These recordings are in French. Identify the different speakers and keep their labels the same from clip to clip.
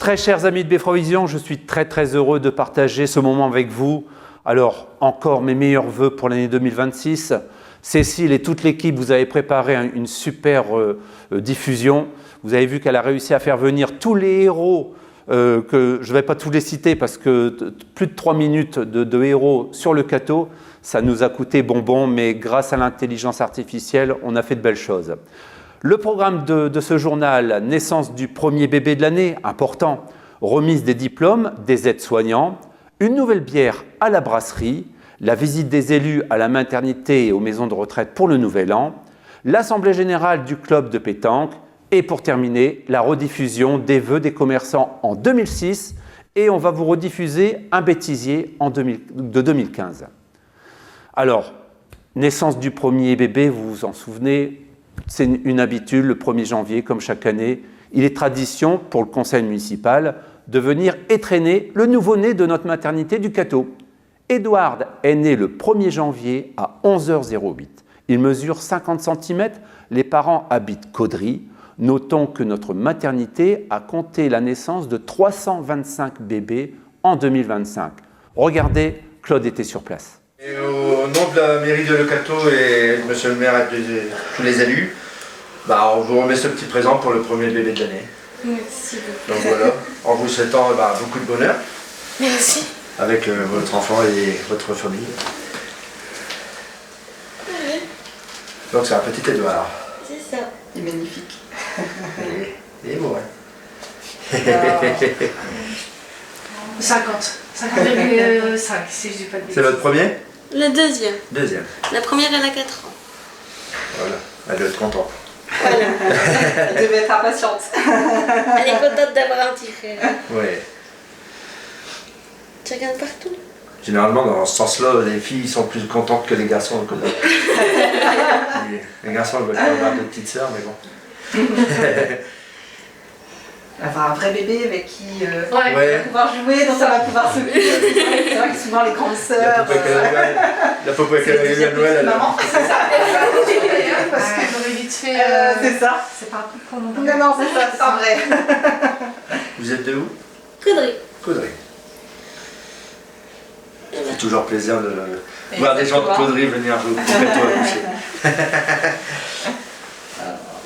Speaker 1: Très chers amis de Befrovision, je suis très heureux de partager ce moment avec vous. Alors, encore mes meilleurs vœux pour l'année 2026. Cécile et toute l'équipe, vous avez préparé une super diffusion. Vous avez vu qu'elle a réussi à faire venir tous les héros, que je ne vais pas tous les citer parce que plus de 3 minutes de héros sur le Cateau, ça nous a coûté bonbon, mais grâce à l'intelligence artificielle, on a fait de belles choses. Le programme de ce journal, naissance du premier bébé de l'année, important, remise des diplômes des aides-soignants, une nouvelle bière à la brasserie, la visite des élus à la maternité et aux maisons de retraite pour le nouvel an, l'assemblée générale du club de pétanque et pour terminer, la rediffusion des vœux des commerçants en 2006 et on va vous rediffuser un bêtisier de 2015. Alors, naissance du premier bébé, vous vous en souvenez, c'est une habitude, le 1er janvier, comme chaque année, il est tradition pour le conseil municipal de venir étrenner le nouveau-né de notre maternité du Cateau. Édouard est né le 1er janvier à 11h08. Il mesure 50 cm, les parents habitent Caudry. Notons que notre maternité a compté la naissance de 325 bébés en 2025. Regardez, Claude était sur place.
Speaker 2: Et au nom de la mairie de Le Cateau et de monsieur le maire et de tous les élus, on vous remet ce petit présent pour le premier bébé de l'année.
Speaker 3: Merci beaucoup.
Speaker 2: Donc voilà, en vous souhaitant beaucoup de bonheur.
Speaker 3: Merci.
Speaker 2: Avec votre enfant et votre famille.
Speaker 3: Ouais.
Speaker 2: Donc c'est un petit Édouard.
Speaker 3: C'est ça.
Speaker 4: Il est magnifique.
Speaker 2: Il est beau, hein.
Speaker 4: 50,5 si je dis pas de bêtises.
Speaker 2: C'est votre premier?
Speaker 3: Le deuxième.
Speaker 2: Deuxième.
Speaker 3: La première, elle a 4 ans.
Speaker 2: Voilà, elle doit être contente.
Speaker 3: Voilà.
Speaker 4: Elle devait être impatiente.
Speaker 3: Elle est contente d'avoir un petit frère.
Speaker 2: Ouais.
Speaker 3: Tu regardes partout?
Speaker 2: Généralement, dans ce sens-là, les filles sont plus contentes que les garçons. Les garçons ne veulent pas avoir de petite sœur, mais bon.
Speaker 4: Avoir un vrai bébé avec qui on
Speaker 2: Ouais.
Speaker 4: va pouvoir jouer, dont on va pouvoir s'occuper. C'est vrai que souvent les grandes sœurs.
Speaker 2: La popo avec la Noël, elle
Speaker 4: maman.
Speaker 5: Parce que j'aurais vite fait.
Speaker 4: C'est ça.
Speaker 5: C'est pas un truc pour nous.
Speaker 4: Non, c'est ça, c'est pas vrai.
Speaker 2: Vous êtes de où?
Speaker 3: Caudry.
Speaker 2: Caudry. Ça fait toujours plaisir de voir des gens de Caudry venir vous Cateau accoucher.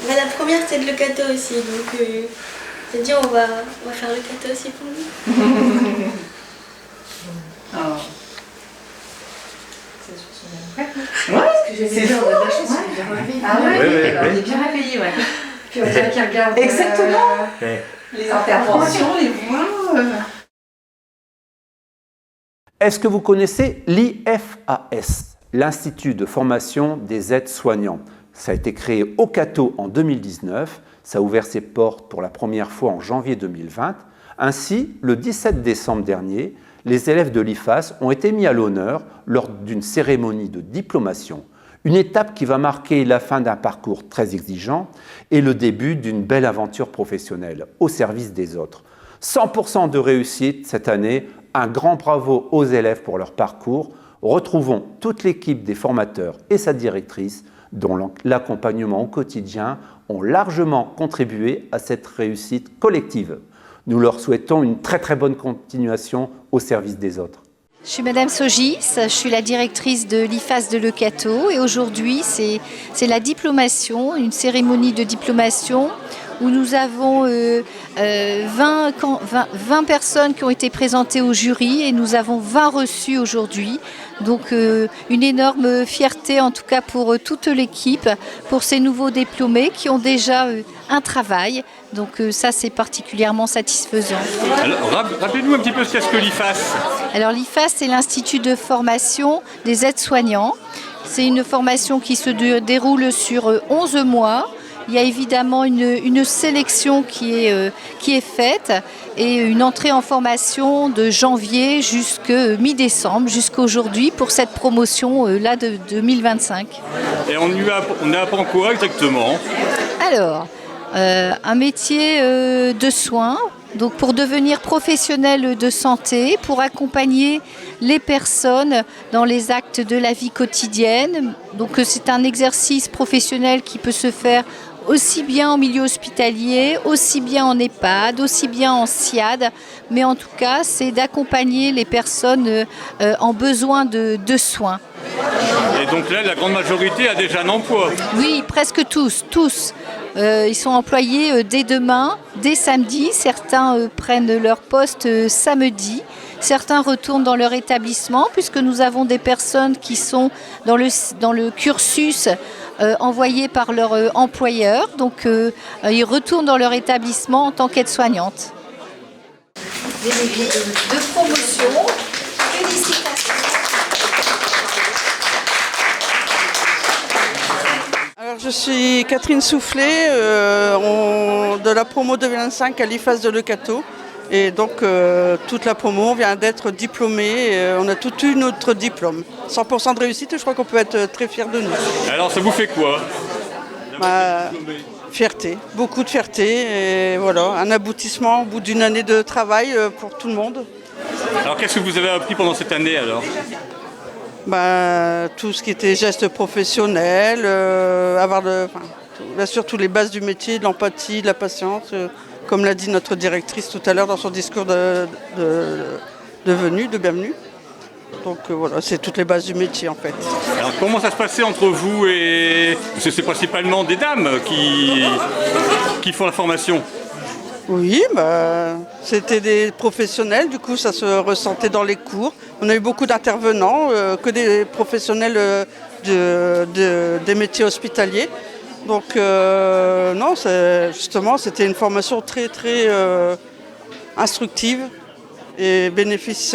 Speaker 3: Mais la première, c'est de Le Cateau aussi. Donc, j'ai dit, on va faire Le Cateau aussi pour nous.
Speaker 4: Oh.
Speaker 5: Ouais, parce que j'ai dit, on a de la chance, on est bien réveillés.
Speaker 4: Ah ouais,
Speaker 2: Oui,
Speaker 4: on est bien réveillés, ouais.
Speaker 5: Puis on dirait qu'ils regardent.
Speaker 4: Exactement.
Speaker 2: Ouais.
Speaker 4: Les interventions, les voix.
Speaker 1: Est-ce que vous connaissez l'IFAS, l'Institut de formation des aides-soignants? Ça a été créé au Cateau en 2019, ça a ouvert ses portes pour la première fois en janvier 2020. Ainsi, le 17 décembre dernier, les élèves de l'IFAS ont été mis à l'honneur lors d'une cérémonie de diplomation, une étape qui va marquer la fin d'un parcours très exigeant et le début d'une belle aventure professionnelle au service des autres. 100% de réussite cette année, un grand bravo aux élèves pour leur parcours. Retrouvons toute l'équipe des formateurs et sa directrice dont l'accompagnement au quotidien ont largement contribué à cette réussite collective. Nous leur souhaitons une très bonne continuation au service des autres.
Speaker 6: Je suis Madame Sogis, je suis la directrice de l'IFAS de Le Cateau et aujourd'hui c'est la diplomation, une cérémonie de diplomation où nous avons 20 personnes qui ont été présentées au jury et nous avons 20 reçus aujourd'hui. Donc une énorme fierté en tout cas pour toute l'équipe, pour ces nouveaux diplômés qui ont déjà un travail. Donc ça c'est particulièrement satisfaisant.
Speaker 7: Alors, rappelez-nous un petit peu ce qu'est-ce que l'IFAS.
Speaker 6: Alors l'IFAS c'est l'Institut de formation des aides-soignants. C'est une formation qui se déroule sur 11 mois. Il y a évidemment une sélection qui est faite et une entrée en formation de janvier jusqu'à mi-décembre, jusqu'à aujourd'hui pour cette promotion là de 2025.
Speaker 7: Et on apprend quoi exactement?
Speaker 6: Alors, un métier de soins, donc pour devenir professionnel de santé, pour accompagner les personnes dans les actes de la vie quotidienne. Donc c'est un exercice professionnel qui peut se faire aussi bien en milieu hospitalier, aussi bien en EHPAD, aussi bien en SIAD, mais en tout cas, c'est d'accompagner les personnes en besoin de soins.
Speaker 7: Et donc là, la grande majorité a déjà un emploi.
Speaker 6: Oui, presque tous. Ils sont employés dès demain, dès samedi. Certains prennent leur poste samedi. Certains retournent dans leur établissement, puisque nous avons des personnes qui sont dans le cursus envoyés par leur employeur. Donc, ils retournent dans leur établissement en tant qu'aide-soignante. De promotion. Félicitations.
Speaker 8: Alors, je suis Catherine Soufflet, de la promo 2025 à l'IFAS de Leucato. Et donc, toute la promo vient d'être diplômée. On a tout eu notre diplôme. 100% de réussite, je crois qu'on peut être très fiers de nous.
Speaker 7: Alors, ça vous fait quoi?
Speaker 8: Fierté, beaucoup de fierté. Et voilà, un aboutissement au bout d'une année de travail pour tout le monde.
Speaker 7: Alors, qu'est-ce que vous avez appris pendant cette année alors?
Speaker 8: Tout ce qui était gestes professionnels, bien sûr, toutes les bases du métier, de l'empathie, de la patience. Comme l'a dit notre directrice tout à l'heure dans son discours de bienvenue. Donc voilà, c'est toutes les bases du métier en fait.
Speaker 7: Alors comment ça se passait entre vous et... Parce que c'est principalement des dames qui font la formation.
Speaker 8: Oui, c'était des professionnels, du coup ça se ressentait dans les cours. On a eu beaucoup d'intervenants, que des professionnels des métiers hospitaliers. Donc non, justement, c'était une formation très très instructive et bénéfice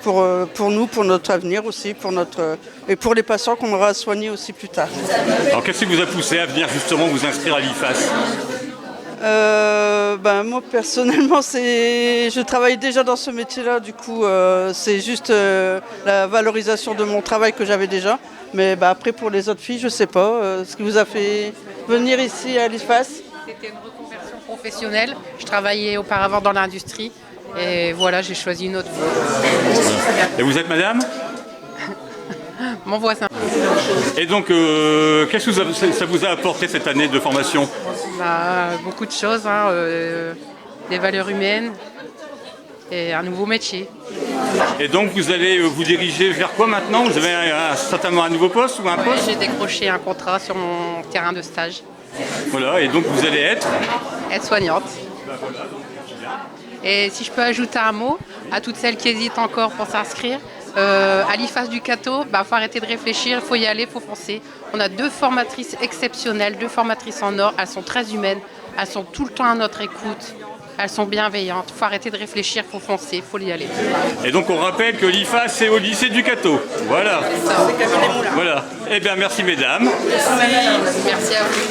Speaker 8: pour nous, pour notre avenir aussi, et pour les patients qu'on aura soignés aussi plus tard.
Speaker 7: Alors qu'est-ce qui vous a poussé à venir justement vous inscrire à l'IFAS?
Speaker 8: Moi personnellement, je travaille déjà dans ce métier-là, du coup c'est juste la valorisation de mon travail que j'avais déjà. Mais après pour les autres filles, je sais pas, ce qui vous a fait venir ici à l'IFAS?
Speaker 9: C'était une reconversion professionnelle. Je travaillais auparavant dans l'industrie et voilà, j'ai choisi une autre voie.
Speaker 7: Et vous êtes madame?
Speaker 9: Mon voisin.
Speaker 7: Et donc, qu'est-ce que ça vous a apporté cette année de formation?
Speaker 9: Beaucoup de choses, des valeurs humaines et un nouveau métier.
Speaker 7: Et donc, vous allez vous diriger vers quoi maintenant? Vous avez certainement un nouveau poste ou un poste?
Speaker 9: J'ai décroché un contrat sur mon terrain de stage.
Speaker 7: Voilà, et donc vous allez être
Speaker 9: Aide-soignante. Et si je peux ajouter un mot à toutes celles qui hésitent encore pour s'inscrire, à l'IFAS du Cateau, faut arrêter de réfléchir, il faut y aller, il faut foncer. On a 2 formatrices exceptionnelles, 2 formatrices en or, elles sont très humaines, elles sont tout le temps à notre écoute, elles sont bienveillantes. Il faut arrêter de réfléchir, il faut foncer, il faut y aller.
Speaker 7: Et donc on rappelle que l'IFAS c'est au lycée du Cateau. Voilà.
Speaker 9: C'est ça.
Speaker 7: Voilà. Eh bien merci mesdames.
Speaker 9: Merci à vous.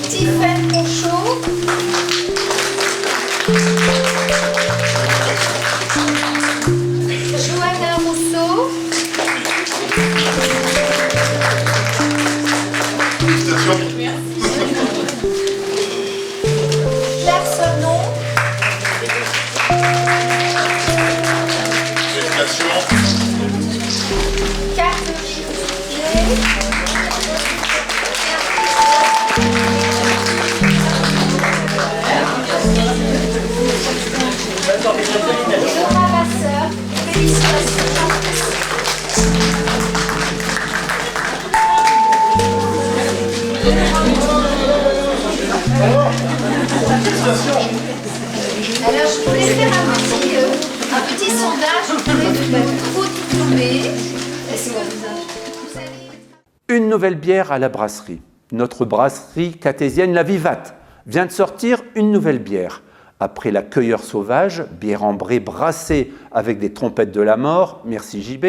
Speaker 6: Tiffaine Ponchot. Joanna Rousseau. Claire Sonon. Catherine Le ramasseur. Félicitations. Alors je voulais faire un petit sondage auprès de ma nouveau diplômée. Est-ce que vous allez...
Speaker 1: Une nouvelle bière à la brasserie. Notre brasserie catésienne, la Vivate, vient de sortir une nouvelle bière. Après la Cueilleur Sauvage, bière ambrée brassée avec des trompettes de la mort, merci JB,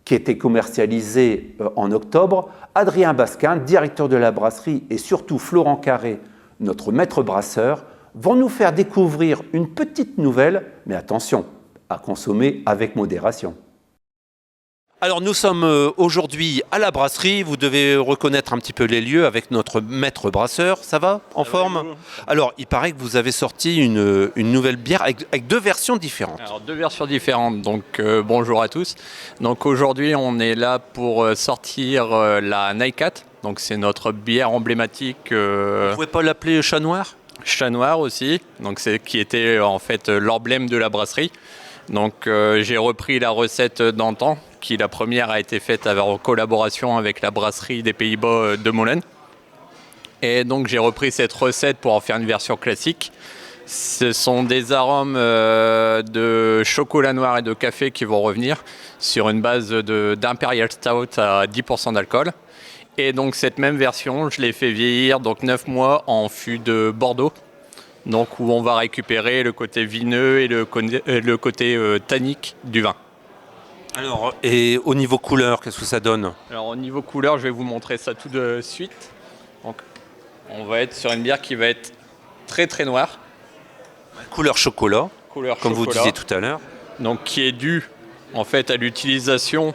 Speaker 1: qui était commercialisée en octobre, Adrien Basquin, directeur de la brasserie, et surtout Florent Carré, notre maître brasseur, vont nous faire découvrir une petite nouvelle, mais attention, à consommer avec modération. Alors nous sommes aujourd'hui à la brasserie, vous devez reconnaître un petit peu les lieux avec notre maître brasseur, ça va? En forme? Alors il paraît que vous avez sorti une nouvelle bière avec deux versions différentes.
Speaker 10: Alors deux versions différentes, donc bonjour à tous. Donc aujourd'hui on est là pour sortir la Naikat, donc c'est notre bière emblématique.
Speaker 1: Vous pouvez pas l'appeler Chat Noir?
Speaker 10: Chat Noir aussi, donc c'est qui était en fait l'emblème de la brasserie. Donc j'ai repris la recette d'antan, qui la première a été faite en collaboration avec la brasserie des Pays-Bas de Molen. Et donc j'ai repris cette recette pour en faire une version classique. Ce sont des arômes de chocolat noir et de café qui vont revenir sur une base d'Imperial Stout à 10% d'alcool. Et donc cette même version, je l'ai fait vieillir donc 9 mois en fût de Bordeaux. Donc où on va récupérer le côté vineux et le côté tannique du vin.
Speaker 1: Alors, et au niveau couleur, qu'est-ce que ça donne?
Speaker 10: Alors au niveau couleur, je vais vous montrer ça tout de suite. Donc, on va être sur une bière qui va être très très noire.
Speaker 1: Couleur chocolat,
Speaker 10: Couleur
Speaker 1: comme
Speaker 10: chocolat,
Speaker 1: vous disiez tout à l'heure.
Speaker 10: donc qui est due en fait à l'utilisation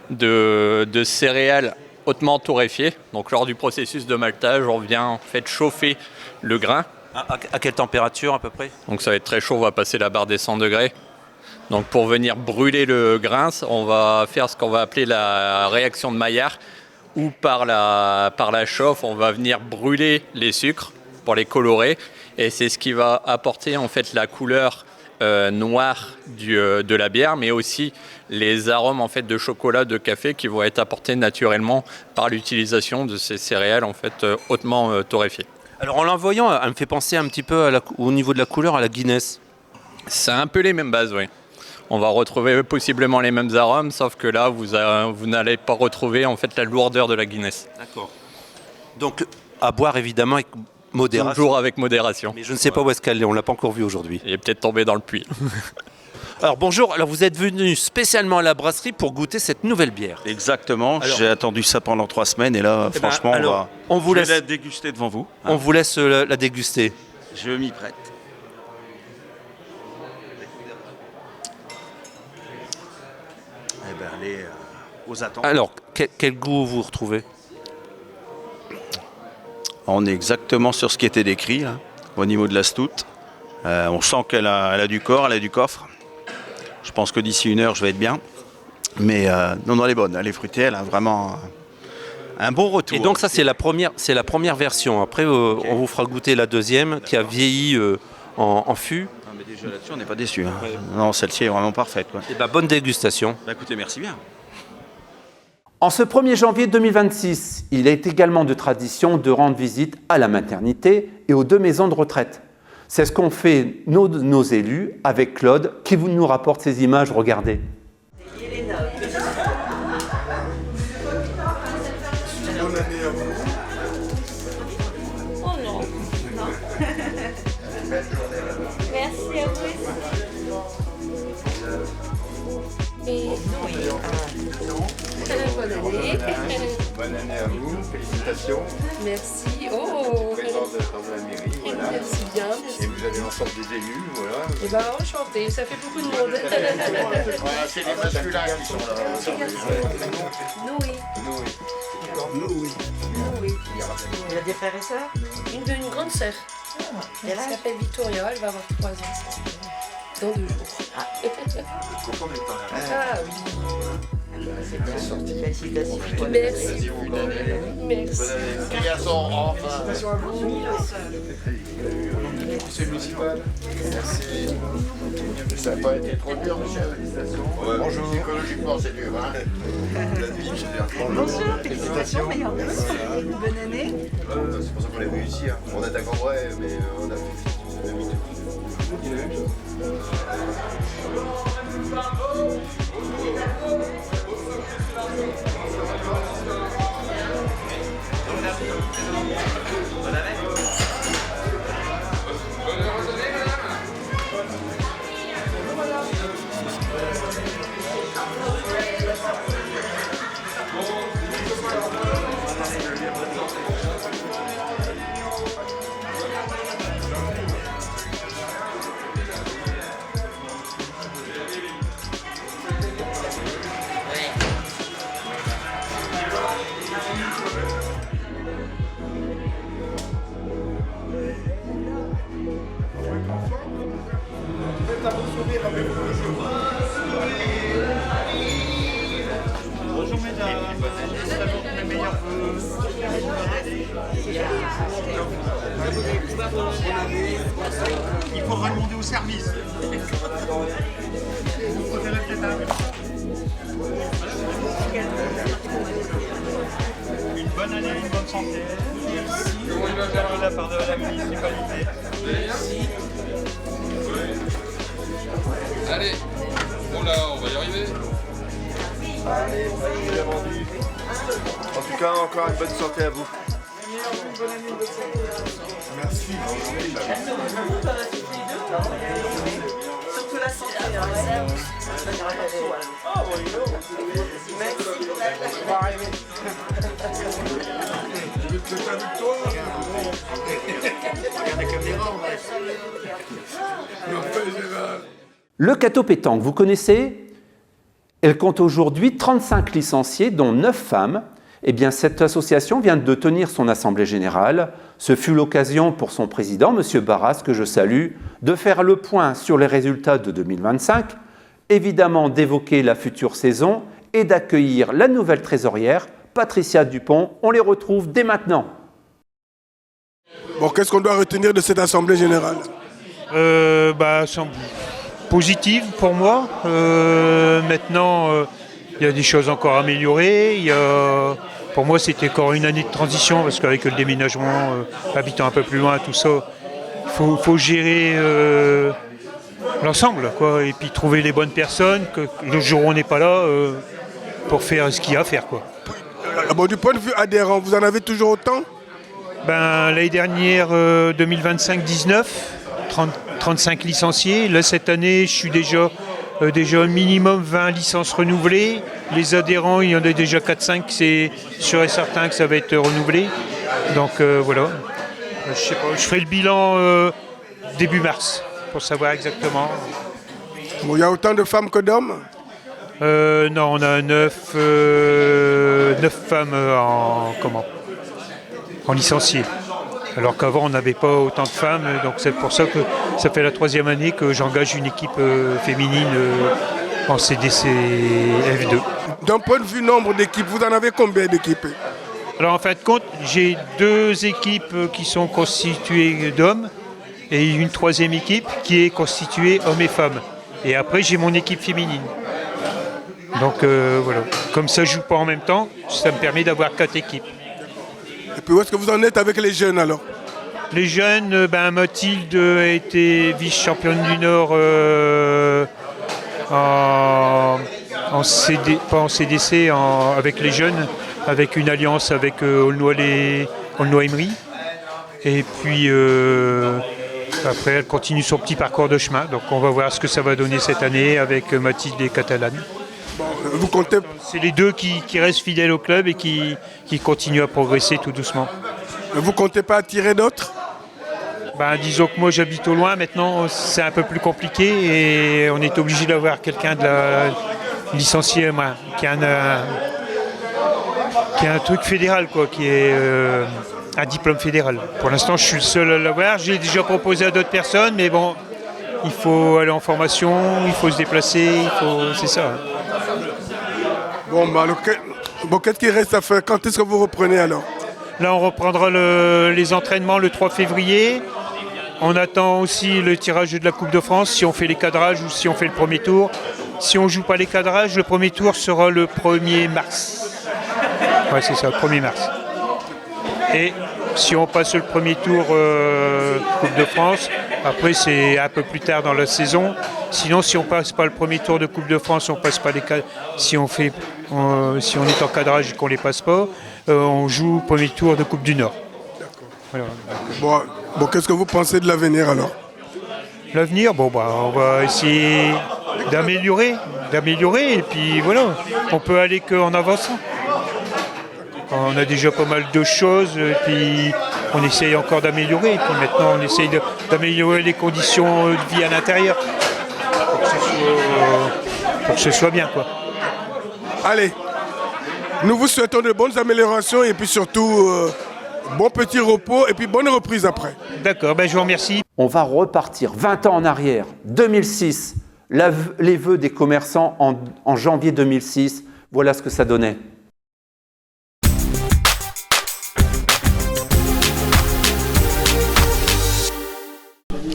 Speaker 10: de céréales hautement torréfiées. Donc lors du processus de maltage, on vient en fait chauffer le grain.
Speaker 1: À quelle température à peu près?
Speaker 10: Donc ça va être très chaud, on va passer la barre des 100 degrés. Donc pour venir brûler le grain, on va faire ce qu'on va appeler la réaction de Maillard, où par la chauffe, on va venir brûler les sucres pour les colorer. Et c'est ce qui va apporter en fait la couleur noire de la bière, mais aussi les arômes en fait de chocolat, de café qui vont être apportés naturellement par l'utilisation de ces céréales en fait hautement torréfiées.
Speaker 1: Alors en l'envoyant, elle me fait penser un petit peu au niveau de la couleur à la Guinness.
Speaker 10: C'est un peu les mêmes bases, oui. On va retrouver possiblement les mêmes arômes, sauf que là, vous n'allez pas retrouver en fait la lourdeur de la Guinness.
Speaker 1: D'accord. Donc à boire évidemment avec modération.
Speaker 10: Toujours avec modération.
Speaker 1: Mais je ne sais pas où est-ce qu'elle est, on ne l'a pas encore vue aujourd'hui.
Speaker 10: Il est peut-être tombé dans le puits.
Speaker 1: Alors bonjour, alors vous êtes venu spécialement à la brasserie pour goûter cette nouvelle bière.
Speaker 11: Exactement,
Speaker 1: Alors-
Speaker 11: j'ai attendu ça pendant 3 semaines et là,
Speaker 1: Eh ben,
Speaker 11: franchement,
Speaker 1: alors, on vous
Speaker 11: je
Speaker 1: laisse-
Speaker 11: vais la déguster devant vous.
Speaker 1: On vous laisse la déguster.
Speaker 11: Je m'y prête. Eh ben, elle est aux attentes.
Speaker 1: Alors, quel goût vous retrouvez?
Speaker 11: On est exactement sur ce qui était décrit là, au niveau de la stout. On sent qu'elle a du corps, elle a du coffre. Je pense que d'ici 1 heure, je vais être bien. Mais non, elle est bonne, elle est fruitée, elle a vraiment un bon retour.
Speaker 1: Et donc ça c'est la première version. Après on vous fera goûter la deuxième qui a vieilli en fût.
Speaker 11: Ah, mais déjà là-dessus, on n'est pas déçus. Hein. Non, celle-ci est vraiment parfaite. Quoi.
Speaker 1: Et bonne dégustation.
Speaker 11: Bah, écoutez, merci bien.
Speaker 1: En ce 1er janvier 2026, il est également de tradition de rendre visite à la maternité et aux 2 maisons de retraite. C'est ce qu'ont fait nos élus avec Claude qui nous rapporte ces images, regardez.
Speaker 3: Oh non. Merci à vous aussi. Et bonne année.
Speaker 12: Bonne année à vous, félicitations.
Speaker 5: Merci. Oh,
Speaker 12: Présence de la mairie, voilà.
Speaker 5: merci bien.
Speaker 12: Et vous avez l'ensemble des élus, voilà.
Speaker 5: Et ben enchanté, ça fait beaucoup de monde.
Speaker 12: Voilà, c'est les masculins qui sont là.
Speaker 5: Noé.
Speaker 4: Il y a des frères et sœurs?
Speaker 5: Une grande sœur. Elle s'appelle Victoria, elle va avoir 3 ans. Dans 2 jours. Ah oui.
Speaker 4: Félicitations.
Speaker 5: Merci. Merci.
Speaker 12: Les garçons, enfin.
Speaker 5: Félicitations à vous.
Speaker 12: Monsieur le municipal. Merci. Ça n'a pas été trop dur, monsieur. Félicitations. Bonjour. Psychologiquement, c'est dur, hein. La vie, c'est dur.
Speaker 4: Bonjour,
Speaker 12: Félicitations.
Speaker 4: Bonne année.
Speaker 12: C'est pour ça qu'on est venu ici. Hein. On est à Cambrai, mais on a fait demi-tour.
Speaker 7: Bonjour mesdames, les meilleurs vœux. Il faudra demander au service. Vous préférez peut-être une bonne année, une bonne santé. De la part de la municipalité.
Speaker 12: Allez, bon là, on va y arriver.
Speaker 2: Allez, bien vendu. En tout cas, encore une bonne santé à vous.
Speaker 12: Merci.
Speaker 4: Surtout la santé.
Speaker 12: Je vais te souhaiter la victoire. Regarde la caméra, on va.
Speaker 1: Le Cateau Pétanque, vous connaissez? Elle compte aujourd'hui 35 licenciés, dont 9 femmes. Eh bien, cette association vient de tenir son assemblée générale. Ce fut l'occasion pour son président, M. Barras, que je salue, de faire le point sur les résultats de 2025, évidemment d'évoquer la future saison et d'accueillir la nouvelle trésorière, Patricia Dupont. On les retrouve dès maintenant.
Speaker 13: Bon, qu'est-ce qu'on doit retenir de cette assemblée générale?
Speaker 14: Positive pour moi. Maintenant, il y a des choses encore à améliorer. Pour moi, c'était encore une année de transition parce qu'avec le déménagement, habitant un peu plus loin, tout ça, il faut gérer l'ensemble, quoi, et puis trouver les bonnes personnes, que le jour où on n'est pas là, pour faire ce qu'il y a à faire, quoi.
Speaker 13: Bon, du point de vue adhérent, vous en avez toujours autant?
Speaker 14: L'année dernière, 2025-19, 35 licenciés. Là, cette année, je suis déjà minimum 20 licences renouvelées. Les adhérents, il y en a déjà 4-5, c'est sûr et certain que ça va être renouvelé. Donc voilà, je sais pas, je ferai le bilan début mars pour savoir exactement.
Speaker 13: Bon, il y a autant de femmes que d'hommes?
Speaker 14: Non, on a 9 femmes en licenciés. Alors qu'avant, on n'avait pas autant de femmes, donc c'est pour ça que ça fait la 3e année que j'engage une équipe féminine en CDC F2.
Speaker 13: D'un point de vue nombre d'équipes, vous en avez combien d'équipes?
Speaker 14: Alors en fin de compte, j'ai 2 équipes qui sont constituées d'hommes et une 3e équipe qui est constituée hommes et femmes. Et après, j'ai mon équipe féminine. Donc voilà, comme ça je joue pas en même temps, ça me permet d'avoir 4 équipes.
Speaker 13: Et puis où est-ce que vous en êtes avec les jeunes alors?
Speaker 14: Les jeunes, Mathilde a été vice-championne du Nord avec les jeunes, avec une alliance avec Aulnoy-Emery. Et puis après, elle continue son petit parcours de chemin. Donc on va voir ce que ça va donner cette année avec Mathilde et Catalane.
Speaker 13: Vous comptez...
Speaker 14: C'est les 2 qui restent fidèles au club et qui continuent à progresser tout doucement.
Speaker 13: Vous comptez pas attirer d'autres?
Speaker 14: Disons que moi j'habite au loin, maintenant c'est un peu plus compliqué et on est obligé d'avoir quelqu'un de la licencié, qui a un truc fédéral, quoi, qui est un diplôme fédéral. Pour l'instant je suis le seul à l'avoir, j'ai déjà proposé à d'autres personnes, mais bon, il faut aller en formation, il faut se déplacer, c'est ça.
Speaker 13: Bon, qu'est-ce qu'il reste à faire? Quand est-ce que vous reprenez alors?
Speaker 14: Là, on reprendra les entraînements le 3 février. On attend aussi le tirage de la Coupe de France, si on fait les cadrages ou si on fait le premier tour. Si on ne joue pas les cadrages, le premier tour sera le 1er mars. Ouais, c'est ça, le 1er mars. Et si on passe le premier tour Coupe de France, après c'est un peu plus tard dans la saison. Sinon, si on passe pas le premier tour de Coupe de France, on passe pas les si on est en cadrage et qu'on les passe pas, on joue le premier tour de Coupe du Nord. Voilà.
Speaker 13: Bon, qu'est-ce que vous pensez de l'avenir alors?
Speaker 14: L'avenir, on va essayer d'améliorer et puis voilà, on peut aller qu'en avançant. On a déjà pas mal de choses et puis on essaye encore d'améliorer. Et puis maintenant, on essaye d'améliorer les conditions de vie à l'intérieur pour que ce soit bien, quoi.
Speaker 13: Allez, nous vous souhaitons de bonnes améliorations et puis surtout bon petit repos et puis bonne reprise après.
Speaker 14: D'accord, je vous remercie.
Speaker 1: On va repartir 20 ans en arrière, 2006. Les vœux des commerçants en janvier 2006, voilà ce que ça donnait.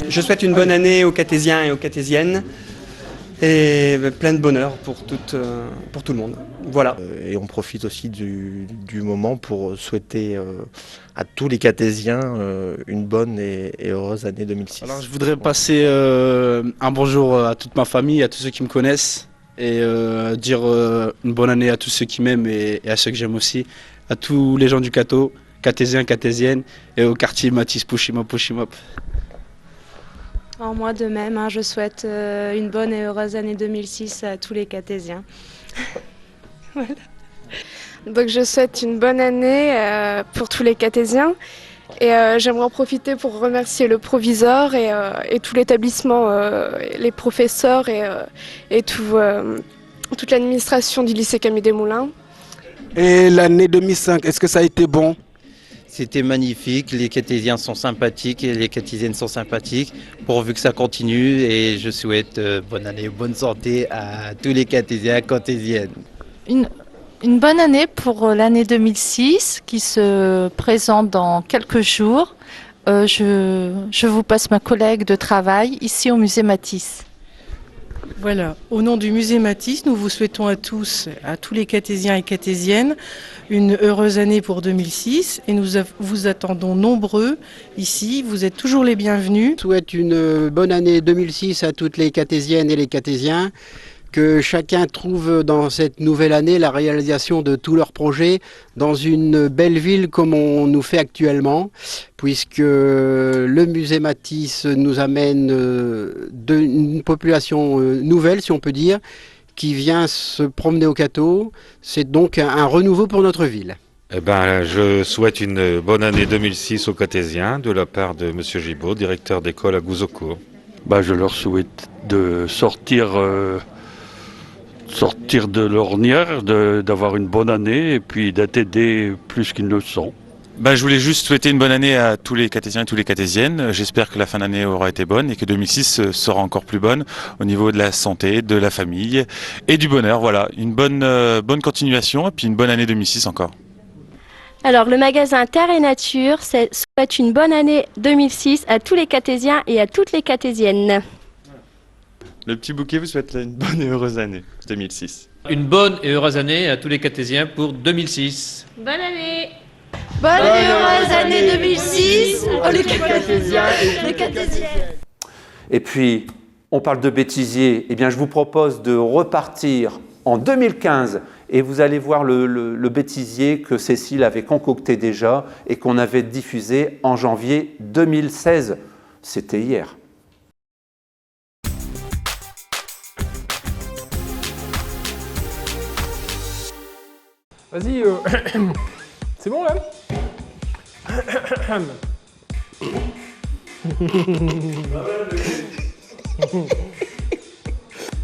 Speaker 15: Je souhaite une bonne année aux Cathésiens et aux Cathésiennes et plein de bonheur pour tout le monde. Voilà.
Speaker 16: Et on profite aussi du moment pour souhaiter à tous les Cathésiens une bonne et heureuse année 2006.
Speaker 17: Alors je voudrais passer un bonjour à toute ma famille, à tous ceux qui me connaissent et dire une bonne année à tous ceux qui m'aiment et à ceux que j'aime aussi, à tous les gens du Cateau, Cathésiens, Cathésiennes et au quartier Matisse Pushimop.
Speaker 18: Alors moi de même, je souhaite une bonne et heureuse année 2006 à tous les Cathésiens. Voilà.
Speaker 19: Donc je souhaite une bonne année pour tous les Cathésiens et j'aimerais en profiter pour remercier le proviseur et tout l'établissement, les professeurs et toute l'administration du lycée Camille Desmoulins.
Speaker 20: Et l'année 2005, est-ce que ça a été bon ?
Speaker 21: C'était magnifique, les Cathésiens sont sympathiques et les Cathésiennes sont sympathiques, pourvu que ça continue et je souhaite bonne année, bonne santé à tous les Cathésiens et Cathésiennes.
Speaker 22: Une bonne année pour l'année 2006 qui se présente dans quelques jours. Je vous passe ma collègue de travail ici au musée Matisse.
Speaker 23: Voilà, au nom du musée Matisse, nous vous souhaitons à tous les Cathésiens et Cathésiennes, une heureuse année pour 2006 et nous vous attendons nombreux ici, vous êtes toujours les bienvenus.
Speaker 24: Je souhaite une bonne année 2006 à toutes les Cathésiennes et les Cathésiens, que chacun trouve dans cette nouvelle année la réalisation de tous leurs projets dans une belle ville comme on nous fait actuellement, puisque le musée Matisse nous amène une population nouvelle, si on peut dire, qui vient se promener au Cateau. C'est donc un renouveau pour notre ville.
Speaker 25: Eh ben, je souhaite une bonne année 2006 aux Cathésiens de la part de M. Gibaud, directeur d'école à Gouzeaucourt.
Speaker 26: Je leur souhaite de sortir de l'ornière, d'avoir une bonne année et puis d'être aidés plus qu'ils ne le sont.
Speaker 27: Je voulais juste souhaiter une bonne année à tous les Cathésiens et toutes les Cathésiennes. J'espère que la fin d'année aura été bonne et que 2006 sera encore plus bonne au niveau de la santé, de la famille et du bonheur. Voilà, une bonne continuation et puis une bonne année 2006 encore.
Speaker 28: Alors, le magasin Terre et Nature souhaite une bonne année 2006 à tous les Cathésiens et à toutes les Cathésiennes.
Speaker 27: Le petit bouquet vous souhaite une bonne et heureuse année 2006.
Speaker 29: Une bonne et heureuse année à tous les Cathésiens pour 2006.
Speaker 28: Bonne année.
Speaker 22: Bonne et heureuse année 2006 les Cathésiens et les Cathésiennes.
Speaker 1: Et puis, on parle de bêtisier. Eh bien, je vous propose de repartir en 2015 et vous allez voir le bêtisier que Cécile avait concocté déjà et qu'on avait diffusé en janvier 2016. C'était hier.
Speaker 30: Vas-y, c'est bon là?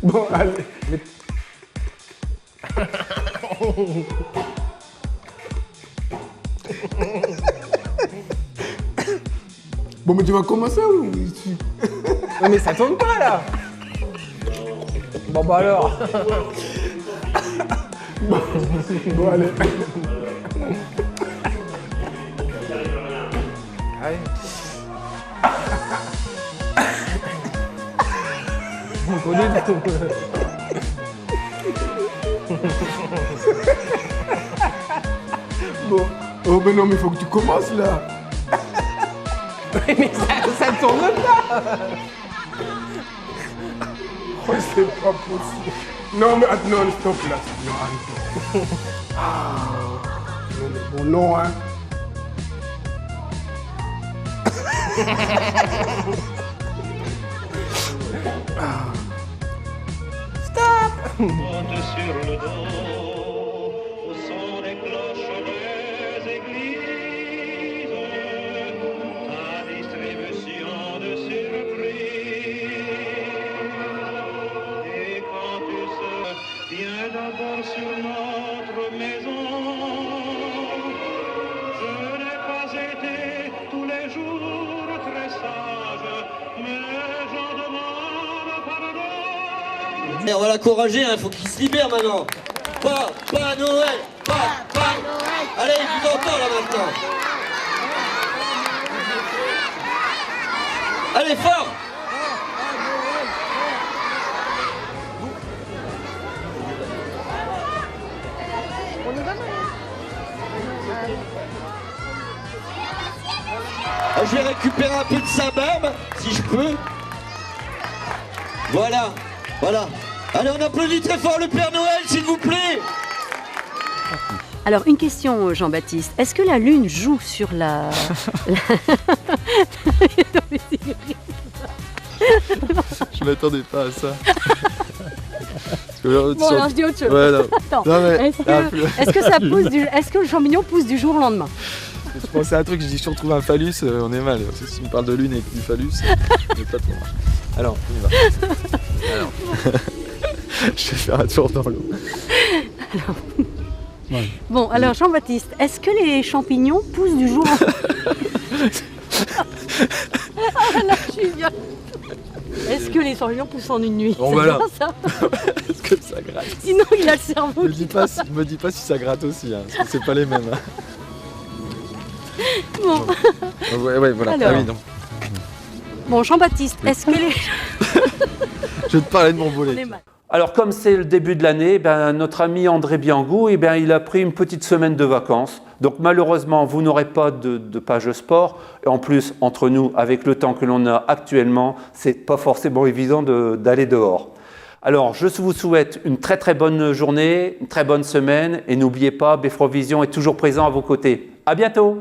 Speaker 30: Bon, allez. Bon, mais tu vas commencer ou? Non, mais ça tourne pas là. Bon, bah alors. Bon, allez. Allez. Bon. Oh, mais non, mais faut que tu commences là. Mais ça tourne pas. Oh, c'est pas possible. Non, mais attends, non, stop là. Non, arrête. Ah. Non, mais bon, non, hein. Ah. Stop.
Speaker 31: Monte sur le dos, au son des cloches des églises, ta distribution de surprises. Et quand tu seras, viens d'abord sur notre maison. Je n'ai pas été tous les jours très sage, mais j'en demande pardon.
Speaker 2: Et on va l'encourager, il faut qu'il se libère maintenant. Papa Noël, Papa Noël. Allez, il vous entend là maintenant. Allez, fort. Je vais récupérer un peu de sa barbe, si je peux. Voilà, voilà. Allez, on applaudit très fort le Père Noël, s'il vous plaît.
Speaker 3: Alors, une question, Jean-Baptiste. Est-ce que la Lune joue sur la...
Speaker 4: Je m'attendais pas à ça.
Speaker 3: Bon, alors je dis autre chose.
Speaker 4: Ouais, non.
Speaker 3: Attends,
Speaker 4: Non, mais-
Speaker 3: est-ce que le champignon pousse du jour au lendemain?
Speaker 4: Je pensais à un truc, je dis si on trouve un phallus, on est mal. Parce que si on parle de lune et du phallus, on n'est pas trop mal. Alors, on y va. Alors. Je vais faire un tour dans l'eau.
Speaker 3: Alors... Ouais. Bon, alors Jean-Baptiste, est-ce que les champignons poussent du jour au... Ah là, je suis bien. Est-ce que les champignons poussent en une nuit?
Speaker 4: Bon,
Speaker 3: c'est
Speaker 4: voilà.
Speaker 3: bien ça.
Speaker 4: Est-ce que ça gratte?
Speaker 3: Sinon, il a le cerveau.
Speaker 4: Me dis pas si ça gratte aussi, hein, parce que c'est pas les mêmes. Hein.
Speaker 3: Bon.
Speaker 4: Ouais, voilà.
Speaker 3: Alors.
Speaker 4: Ah oui, non.
Speaker 3: Bon, Jean-Baptiste, est-ce que les...
Speaker 4: Je vais te parler de mon volet.
Speaker 1: Alors, comme c'est le début de l'année, notre ami André Biangou, il a pris une petite semaine de vacances. Donc, malheureusement, vous n'aurez pas de page sport. Et en plus, entre nous, avec le temps que l'on a actuellement, c'est pas forcément évident d'aller dehors. Alors, je vous souhaite une très très bonne journée, une très bonne semaine. Et n'oubliez pas, Beffrovision est toujours présent à vos côtés. À bientôt!